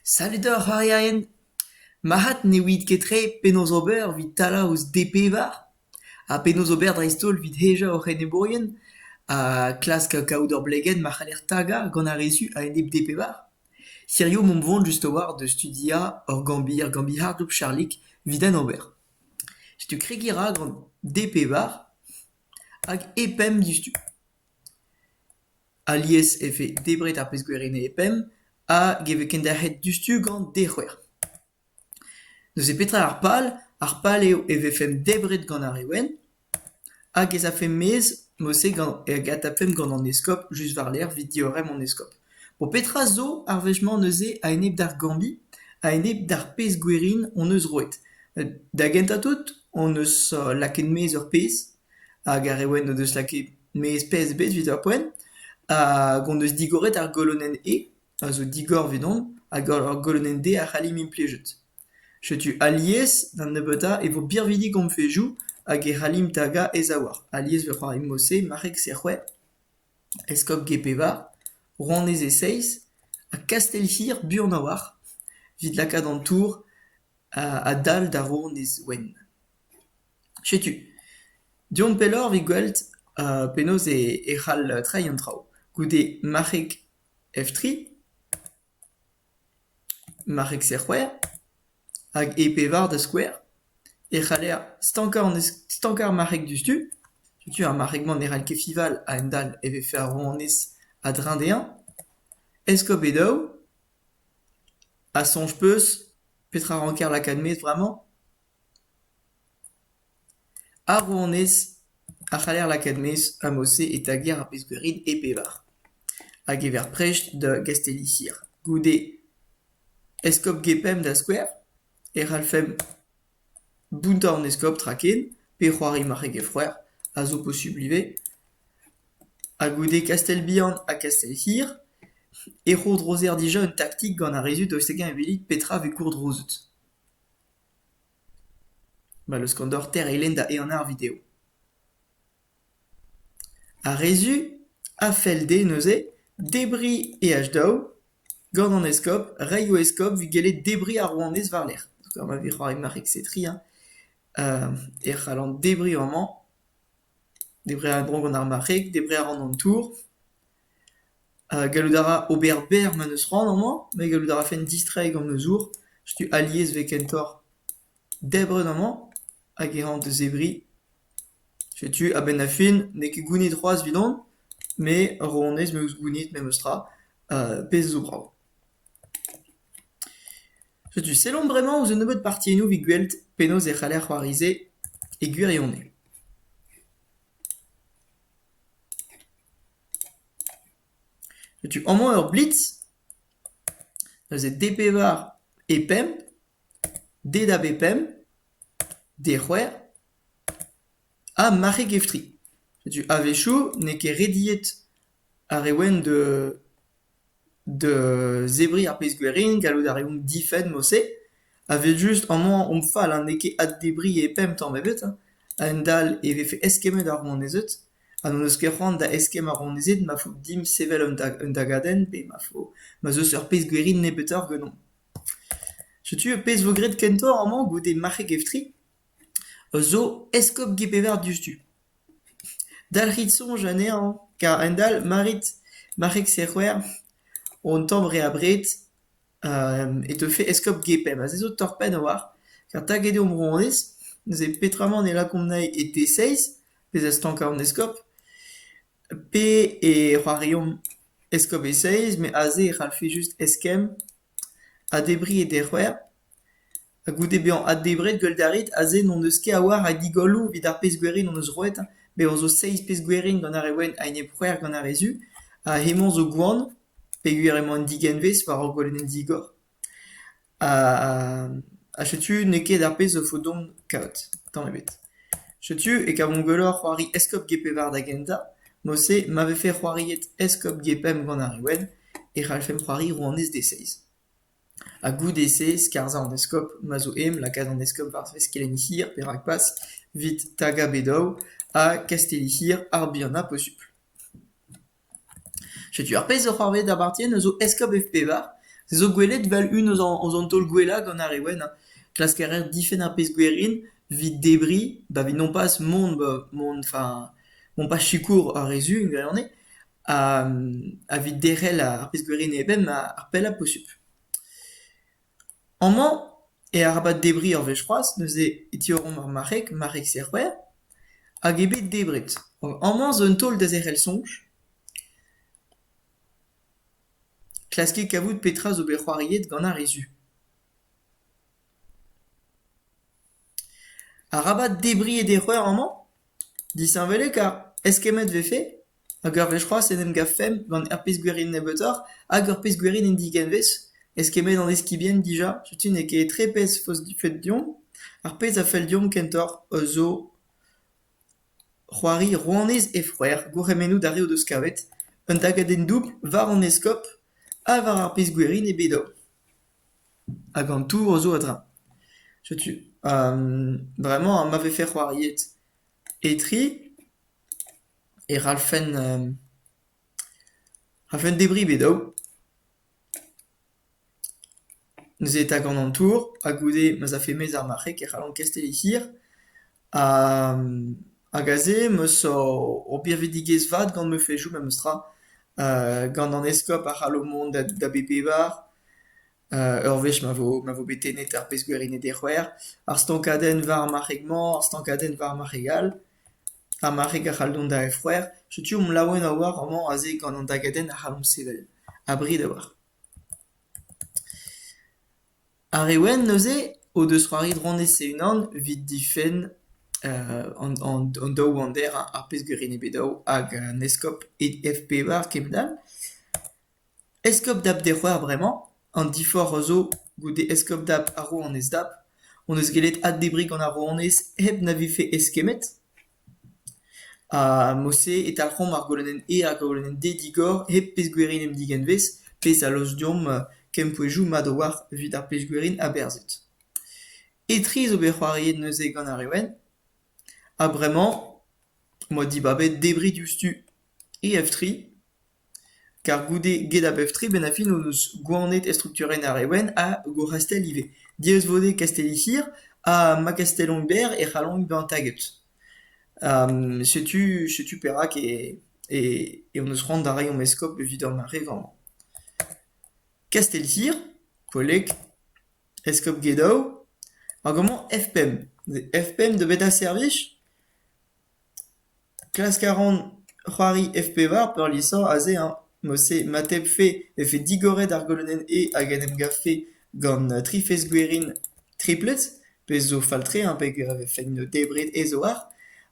Saludor Hariaen, Mahat nevit ketre penozober vid tala ouz DP var, a penozober dreistol vid heja o Reneborien, a klask kaoudor blegen machaler taga gant a rezu a enep DP var. Sirio mont vont just war de studia or gambi hardloop charlik vidan ober. Stu kregira gant DP var hag epem distu. Alies efe debret ar pezgwerine epem, a geve kenderhet dustu gant dechwer. Neus e petra ar pal eo e vefem debret gant ar ewen, hag ez a fem mez mose gant a fem gant an eskop just var l'er vid diorem an eskop. Po petra zo ar vechman neuze a enep d'ar gambi, a enep d'ar pez gwerin on eus roet. Da gent a tout, on eus laken mez ur pez, hag ar ewen on eus laken mez pez bet vid ur poen, hag on eus digoret ar golonen e, a zo digor vidon, hag ar golonen d a c'halim implejet. Setu alies d'an nebeutta e vo birvidi gant fejou hag e c'halim taga ez a war. Alies ve c'hoari mose, marek serc'hwer, eskop gepe var, rouanez e seiz, a kastelhir buan a war, vid lakad an tour a dal da rouanez wen. Setu, dion pellor vi gwelt penaos e c'hal trai an trao. Goude marek f3, marek serc'hwer, hag ep var da skouer, e c'haller stankar marek dustu, setu ar marekman ne c'hall ket fival a en dal e vefe ar rouanez a drindean, eskop edao, a sonj peus, petra ranker lakad met vramañ, a rouanez a c'haller lakad met a mose e tagier ar pezgwerin ep var. Hag ever precht de gastellicir. Goude eskop gepem da skouer, e c'hall fem bounta an eskop traken, pe c'hoari marek e frouer, a zo possiblive, a goude kastelbihan a kastelhir, e c'ho drozer dija un taktik gant a rezut o segan evelit petra ve kour drozet. Eus kandor ter eilen da e an ar video. A rezu a felde neuze debri e aj dao gant an eskop, rei o eskop vi gelet debri a rouanez var l'er. Ma vi c'hoari marek setri, e c'hallan debri amañ, debri a dron gant ar marek, debri a ran an tour, gallout a ra ober ber ma neus ran amañ, me gallout a ra fen distrai gant neus ur, stu alies ve kentor debret amañ, hag e ran de zebri, setu a ben a fin, ne ket gounit c'hoaz vidon, me rouanez me eus gounit me eus tra, pez zo brav. Setu, selon bremañ ouz un nebeut partienou vi gwelt penaos e c'haller c'hoarize e gwirionez. Setu, amañ ur blitz, eus e DP var epem, D da bepem, D c'hwer, a marek f3. Setu, a vechou, ne ket rediet ar ewen de zebri ar pezgwerin, gallout a reomp difed mose, avet just amañ omp fall, ne ket ad debri e epem tamm ebet, a en dal e vefe eskemet ar rouanezet, ha n'on eus ket c'hoant da eskem ar rouanezet, ma fo dim sevel un dagaden, pe ma zeus ur pezgwerin nebeutoc'h ganeomp. Setu, pez vo gret kentor amañ goude marek f3, zo eskop gepevar dustu. Dalc'hit sonj anezhañ, kar en dal marek serc'hwer, on tamm re abret e te eskop gepem. A zezo torpen a war, kar tag edo rouanez, neuze petraman e lakomp nae e T6, pez a stankar an eskop, pe e c'hoariom eskop e6, me a ze e c'hall fe just eskem, a debri e dec'hwer, a goude bezañ ad debret gweldarit, a ze n'on eus ket a war a digolloù vid ar pezgwerin on eus roet, be on zo 6 pezgwerin gant ar ewen a enep c'hwer gant ar rezu, a hemañ zo gouan, peogwir emañ digenvez war ur golonen digor. A setu ne ket ar pez zo fo dont kaot, tamm ebet. Setu e kavon gwelloc'h c'hoari eskop gepevar da genta, mose ma vefe c'hoariet eskop gepem gant ar ewen, e c'hall fem c'hoari rouanez D6. A gout D6, karza an eskop ma zo lakad an eskop var veskelenn-hir, pe rak pas, vit taga bedao, a kastellic'hir ar bihan posupl. Setu ar pez o c'hoarvet da bartien zo eskop FP var, Zo gwelet val un oz an tol gwella gant ar ewen, klaskarer difen ar pez gwerin, vid debris, vid non pas mont pas chikour ar rezu, a vid derel ar pez gwerin eben ar pel a posup. Amañ, e arabat debris ar vez c'hoaz, neuze etiorom ar marek serwer, hag ebet debret. Amañ zo un tol da zerel sonj, klaske kavout petra zo bet c'hoariet gant ar rezu. Arabat debris e derwer amañ, disheñvele kar eskemet vefe, hag ur vez c'hoaz en em gav fem gant ar pez gwerin nebeutoc'h hag ur pez gwerin en digenvez, eskemet an eskibien dija, setu ne ket tre pez fos fet diom, ar pez a fel diom kentor zo c'hoari rouanez e frouer, gouremenoù da reo deus kavet, un tagadenn double var an eskop a var ar pez gwerin e bedao. Hag an tour zo adra. Setu, vraiment, ma vefe c'hoariet etri, e ralfen debris bedao. Neuze tag an tour, a goude ma za femez ar marek e c'hallan kastelihir, hag aze meus o birvedigez vat gant me fejou ma meus tra gant an eskop a c'hallo mont da bebe war, ur vez ma vo betenet ar pez gwerin e derwer, ar stankadenn war ar marek-mañ, ar stankadenn war ar maregal, ar marek a c'hall dont da e frouer, setu om laouen a war amañ aze gant an tagadenn a c'hallom sevel, abrid a war. Ar ewen neuze, o deus c'hoari dronez se unan, vid difen an daou an der ar pez gwerin e bedao hag an eskop FP war kemdal. Eskop dap derwer bremañ, an difor zo goude eskop dap a ro an ez dap, on eus gelet ad debris gant a ro an ez heb na vefe eskemet, mose et al c'hom ar golonen e ar golonen D digor heb pez gwerin em digenvez, pez a loz diom kempouezhou mat o war vid ar pez gwerin a berzet. Etri zo bet c'hoariet neuze gant ar ewen, ha bremañ, mo dibabet debris diustu e F3, car goude get ab F3 ben a fin o deus gouanet e strukturen ar ewen a go rastel ive. Diez vode kastelihir a ma kastelon ber e c'hallon ben taget. Setu perak e on eus rand da reiñ eskop vid ur mare gant. Kastelhir, kolek, eskop gedao, hag amañ FPM. FPM de bet a servij, klaskaran c'hoari FP var peur lisan aze mose matep fe efe digoret ar golonen e hag en em gav fe gant trifez gwerin triplet, pez zo faltre, peg fein debret e zo ar,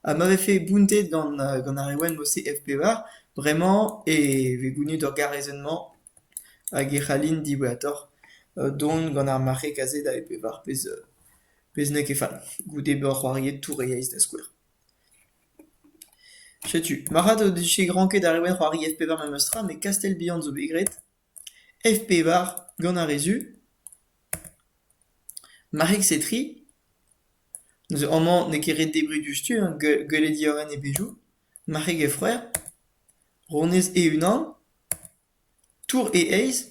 ma vefe bountet gant ar ewen mose FP var, bremañ e ve gounit ur garezennemañ hag e c'hallin diweator don gant ar marek aze da FP var pez ne ket fall. Goude beur c'hoariet tour e yeiz da skouer. Setu, marad o dije granket ar ewen c'hoari FP var ma meus tra, me kastel bihan zo begret, FP var gant ar rezu, marek setri, neuze amañ ne ket ret debris diustu, gwelet dioren e bejou, marek e frouer, ronez e unan, tour e eiz,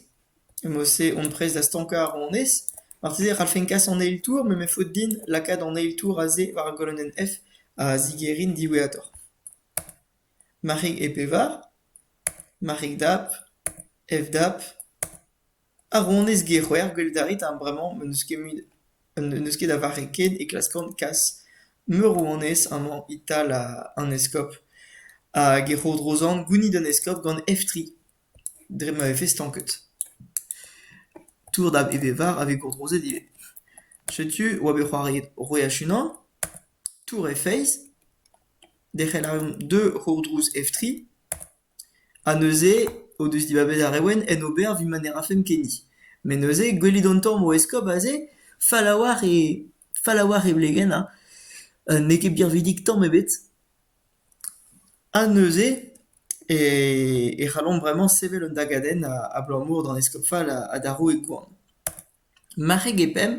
mose on prez da stanka a ronez, marteze c'hall kas an eil tour, me faot din lakad an eil tour aze war golonen F a zigerin diweator. Marek EP var, marek dap, F dap, a ronez ge c'hwer gwelet darit bremañ neus ket a vareket e klaskant kas me rouanez amañ ital an eskop a ge c'hodrozan gounit an eskop gant F3 dre ma vefe stanket. Tour dap eve var ave gourdrozet ive. Setu oa bet c'hoariet roiach unan, tour F6, derc'hel a reomp 2 c'hodrouz F3, a neuze o deus dibabet ar ewen en ober vi man a fem keni. Men neuze gwelit an tamm o eskop aze fall a war e blegen ne ket birvidik tamm ebet, a neuze e c'hallon bremañ sevel un dagadenn a blamour d'an eskop fall a darou e gouan. Marek e pem,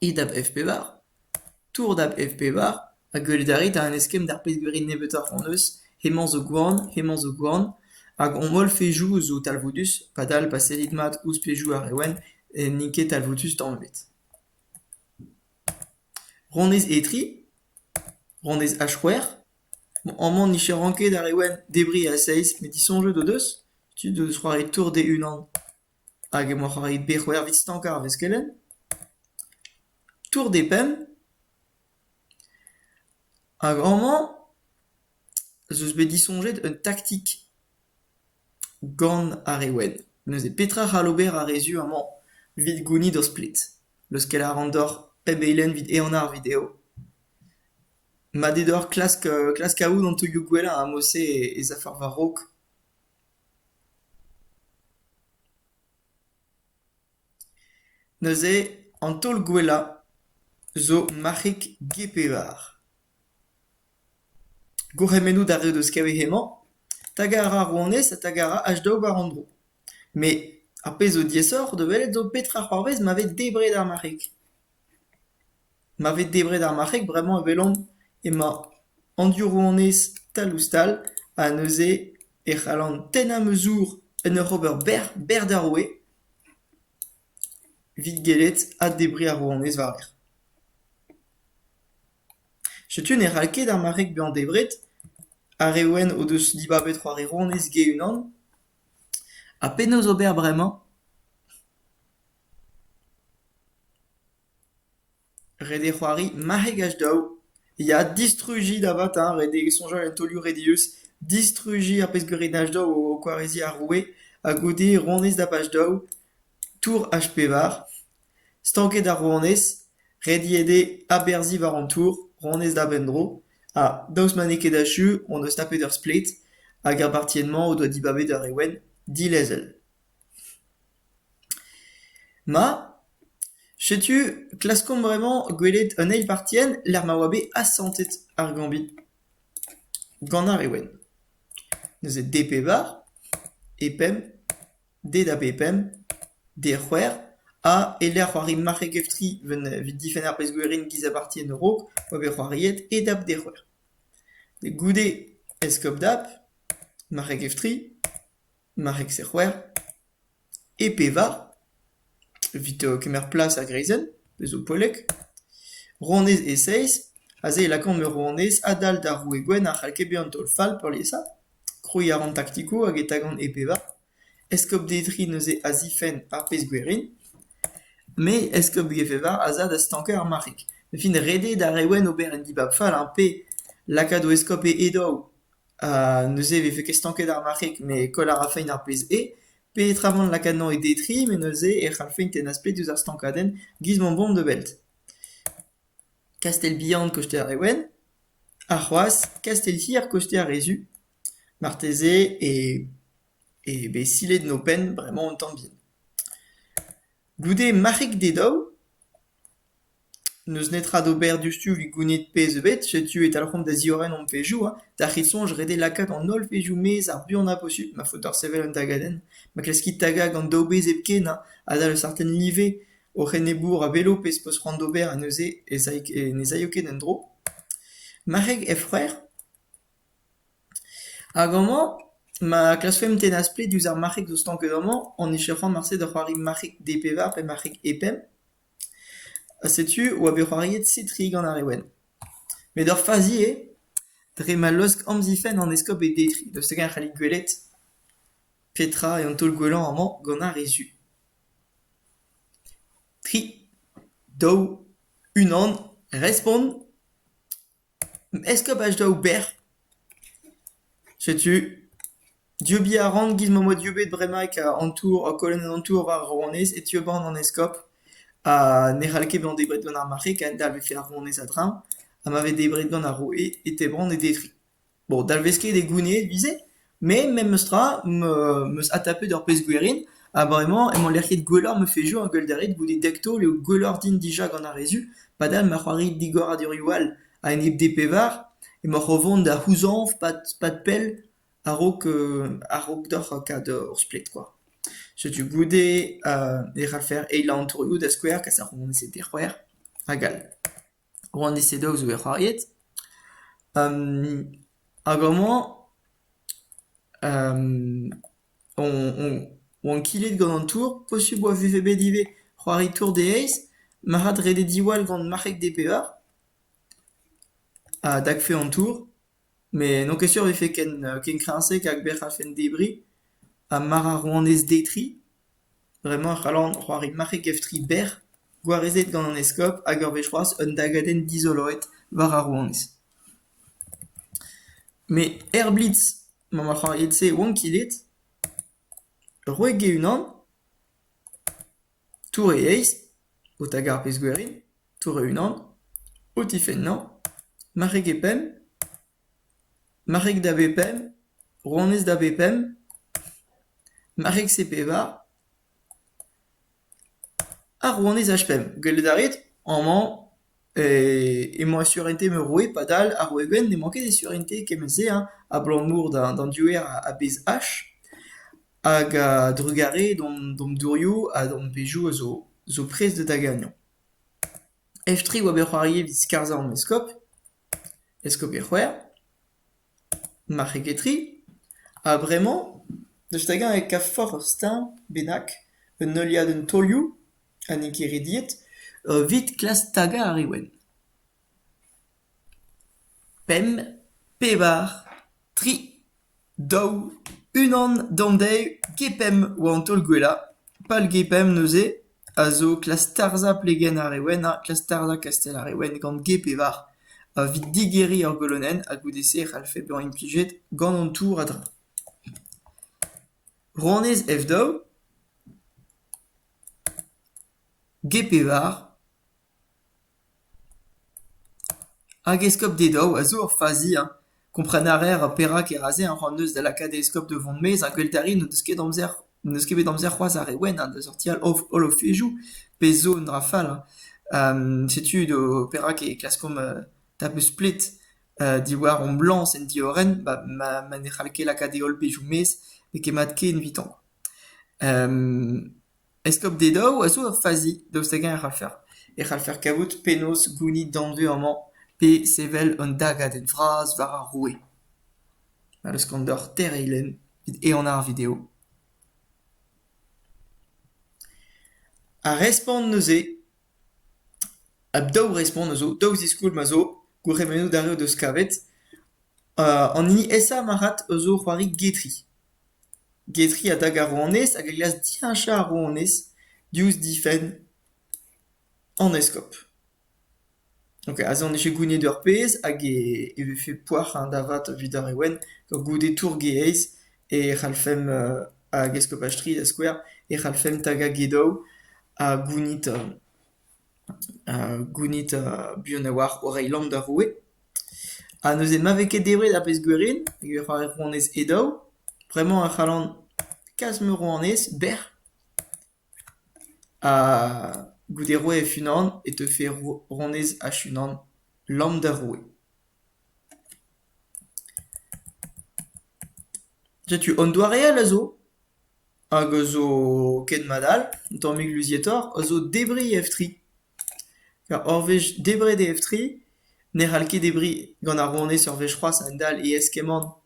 e dap FP var, tour dap FP var, a gwelet darit a an eskem d'ar pez gwerin nebeutoc'h an eus, hemañ zo gouan, hag on mol fejou zo talvodus, padal paselit mat ouz pejou ar ewen, et nike talvodus dans le bet. Rondez etri, rondez achwer, en man niche ranket ar ewen debri a 6, met disonje de deus, tu de soirée tour des unan, hag mo c'hoari bechwer vit stankar veskelen, tour des pem, hag en man, zeus bet disonjet un tactique gant ar ewen. Neuze petra c'halober a rezu amañ vid gouni d'o split. Leus kel a randor peb eilen vid eon ar video. Ma dedor klask kaout an touioù gwella a mose e zafar va rok. Neuze an tol gwella zo marrik gepevar. Gouremenoù da re deus kave hemañ, tagara rouanez a tagara h2 barandro. Mais a pez o diesor, de welet zo petra c'hoarvez m'avet debret ar marrik. M'avet debret ar marrik, bremañ e velon ema andu rouanez tal a neuze e c'hallan ten a mezour en ur ober ber da roue, vid gelet a debret ar rouanez war er. Setu ne c'hall ket ar marrik bezañ debret, ar ewen o deus dibabet c'hoari rouanez ge unan, a penaos ober bremañ, rede c'hoari marrik h2, ya distruji da vat, rede sonjal en tolioù redius, distruji ar pez gwerin h2 o kwarezi ar roue, a goude rouanez da page 2, tour HP var, stanket da rouanez, redi ede a berzi var an tour, rouanez da bendro, a daoust maneket da chu, on eus tapet ur split, hag ar partiennement o doa dibabet ar ewen, di lezel. Ma, setu, klaskom bremañ gwelet un eil partien, l'er ma oa bet asantet ar gambit gant ar ewen. Neuze DP var, epem, D da pepem, D c'hwer, a l'er c'hoari marrek eftri vid difen ar pez gwerin giz a partien rok, oa bet c'hoariet e dap D c'hwer. De goude eskop dap, marrek eftri, marrek se c'hwer, EP var, vit kemer plas a greizen, bez o polek, rouanez e 6, a ze lakant me rouanez a dal da roue gwen ar c'halke beant ol fal por liesa, krouiñ a ran taktiko hag e tagant EP var, eskop detri neuze a zifen ar pez gwerin, me eskop gefe var a za da stanker ar marrik. Me fin rede da rewen ober en dibab fal, pe lakad o eskop e edo neuze vefe ket stanket ar marrik, me kol ar rafein ar pez e, pe travant lakadnan e detri, me neuze e c'halfein ten asplet diouz ar stankadenn giz mon bom de belt. Kastel bihan koste ar ewen, ar c'hoaz, kastel hir koste ar rezu, marteze e be silet no pen bremañ un tamm bien. Goude marrik dedao, neus netra d'ober dustu vi gounet pez ebet, setu et alc'hom da zioren on pejou, da c'hitsonj rede lakad an ol pejou mez ar buan a posu, ma faute ar sevel un tagaden, ma kleskit taga gant daoubez epken, a da le sarten live o c'hennebour a velo pez pos rand d'ober a neuze e ne zaioket en dro. Marrik e c'hwer, hag amañ, ma klasfem ten asplet diouz ar marrik zo stanket amañ, an echefan marse da c'hoari marrik DP var pe marrik epem, setu oa bet c'hoariet setri gant ar ewen. Met ur fazi e, dre ma losk amzifen an eskop e detri, deus tegan c'hallit gwelet petra e an tol gwelan amañ gant ar rezu. Tri, daou, unan, respond, eskop h2 ber, setu, diobi a rand giz ma moa diobet bremaik an tour, a kolen an tour var rouanez, et tioban an eskop, a ne c'halke bezañ debret gant ar marrik, a dal vefe ar rouanez a dram, a ma ve debret gant ar roue et tebran e detri. Bon, dal vez ket e gounet vize, mais mem eus tra, meus atapet ur pez gwerin, a bremañ, emañ lerket gwellor me fejou an gwelldarit goude dekto leo gwellor din dija gant ar rezu, padal ma c'hoari digor a durioal a en eb DP var, emañ c'hovont da c'houzanv, pat pel, a rok d'or kad ur splet, quoi. Setu goude e c'hall eil an tourioù da skouer kas ar rouanez e c'hwer, a gal. Rouanez e daou zo e c'hoariet. Hag amañ, on kilit gant an tour, possible oa VVB dive c'hoari tour de ace, marad rede diwal gant marrek de pevar, a dag fe an tour, mais non ket sûr vefe ken kreñsek hag bec'h a fen debri, a mara rouanez detri, vraiment c'hallan c'hoari marrek F3 ber, gwarezet gant an eskop hag ur vech un dagadenn dizoloet war a rouanez. Mais blitz, ma c'hoari se oan kilit, roe ge unan, tour e ace, o tagar pez gwerin, tour e unan, o tifennan, marrek e pem, marrek da bepem, rouanez da bepem, marrek se pevar, a rouanez hpem. Gwelet a rit, amman, e moa surente me roe padal a roe gwen ne manket e surente kemeze, a blanc-mour d'un duer a bez h, hag a drugare dom dourioù a dom pejou zo prez de da gagnon. F3 oa bet c'hoari vid skarza an eskop e c'hwer, marrek e tri, a bremañ, deus tagan e ka for steñ bennak, un neuliad un tolioù, a n'eo ket diet, vid klas taga a rewen. Pem, pevar, tri, daou, unan, dandeiv, gepem oa an tol gwella, pal gepem neuze, a zo klas tarza plegen a rewen, klas tarza kastel a rewen gant gepevar, a vid digeri ar golonen, a goudese c'hall be an implijet gant an tour a dra. Rouanez F daou, gepevar, hag eskop de daou a zo ur fazi, kompren a rer perak e raze an c'hoant da lakad e eskop de vont mez, an gweltari neus ket bet amzer c'hoaz a rewen, da sorti al hol o fejou, pe zo un dra fall. Setu do perak e klaskom ta peus split diwar on blanc sen di oren, ma ne c'hall lakad e hol pejou mez, e ket mat ket invitant. Eskop de daou a zo ur fazi daoust hag e c'hall fer. E c'hall fer kavout penaos gounit danvez amman, pe sevel un dagadenn vras war a roue. Mal eus kant d'or ter eilen, e an ar video. A respond neuze, a daou respond neuzo, daou ziskoul ma zo, gouremenoù dareo deus kavet, an hini esa marat zo c'hoari getri. Getri a dag a rouanez, hag a glas diancha a rouanez, diouz difen an eskop. Donc, a zan eche gounet d'ur pez, hag e vefe poar davat vid ar ewen, goude tour ge eiz, e c'hallfem hag eskop a strid a skouer, e c'hallfem taga gedou, a gounit buan a war orei lamp da roue. A neuze ma veket debret a pez gwerin, hag e c'hoari rouanez edou, bremañ a c'hallan kas me rouanez, ber, a goude roue e funan, e te fe rouanez a chunan, lamp da roue. Jetu an doareal a zo, hag zo ken madal, tammig luzietor, a zo debri F3. Car orvej debret de F3, ne c'hall ket debri gant a rouanez ur vech c'hoaz an dal e eskemant,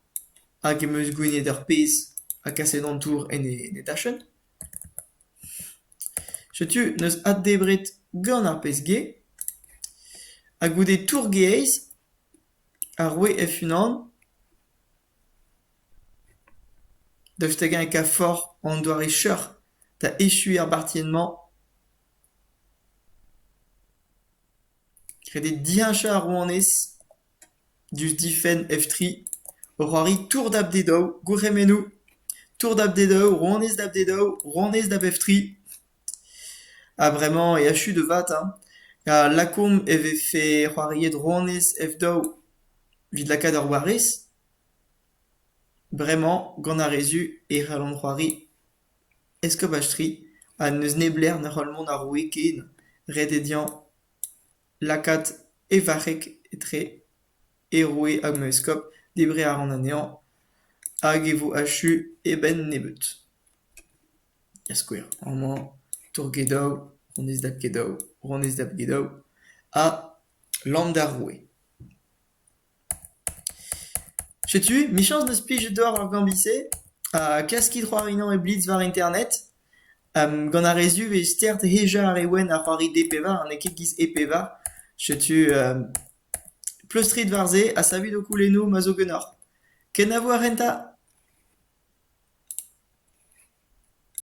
hag e meus gounet ur pez a kaset an tour en e dachen. Setu neus ad debret gant ar pez ge, a goude tour ge eiz, a roue F unan, daoust hag e ka for an doare cheur da echu ar bartiennement, kredet diancha a rouanez, diouz difen F3, o c'hoari tour d'ab de daou, gouremenoù, tour d'ab de daou, rouanez d'ab de daou, rouanez d'ab F3, a bremañ e achu de vat, a lakoum e vefe c'hoariet rouanez F daou vid lakad ur warez, bremañ gant a rezu e c'hallan c'hoari eskop a stri, a neus nebler ne c'hollmont a roue ken rededian lakad e varrek etre e roue hag me eskop debre a ran anean, hag e vo achu e ben nebeut. Ya skouer, amman tour gedou, rouanez d'ab gedou, rouanez d'ab gedou, a lamp da roue. tu, mi chance neus plije d'or ar gambise, kaskit c'hoarinan e blitz war internet, gant a rezu e stert heja ar ewen ar c'hoari de pevar, an e ket giz e pevar, tu, pleustrid war ze, a savit o koulennoù ma zo ganeoc'h. Ken a vo a renta?